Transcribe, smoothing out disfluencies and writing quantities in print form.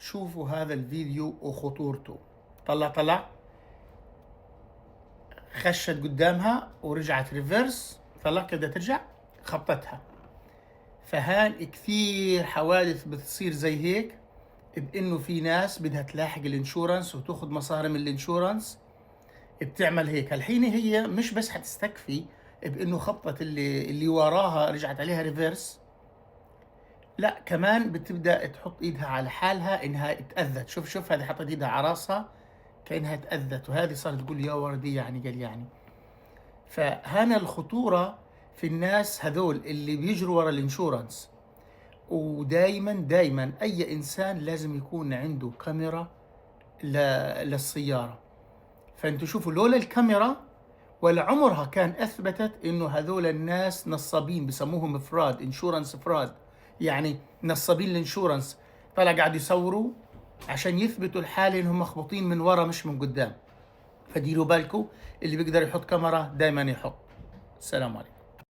شوفوا هذا الفيديو وخطورته. طلع خشت قدامها ورجعت ريفرس، طلع كده ترجع خبطتها. فهان كثير حوادث بتصير زي هيك، بانه في ناس بدها تلاحق الانشورنس وتاخذ مصاري من الانشورنس بتعمل هيك. الحين هي مش بس حتستكفي بانه خبطت اللي وراها رجعت عليها ريفرس، لا كمان بتبدا تحط ايدها على حالها انها اتاذت. شوف هذه حطت ايدها على راسها كانها اتاذت، وهذه صارت تقول يا وردي يعني قال يعني. فهنا الخطوره في الناس هذول اللي بيجروا ورا الانشورنس. ودايما اي انسان لازم يكون عنده كاميرا للسياره. فانتوا شوفوا لولا الكاميرا ولا عمرها كان اثبتت انه هذول الناس نصابين، بسموهم فراد، انشورنس فراد، يعني نصابين الانشورنس. طلع قاعد يصوروا عشان يثبتوا الحاله انهم مخبوطين من ورا مش من قدام. فديروا بالكم، اللي بيقدر يحط كاميرا دائما يحط. السلام عليكم.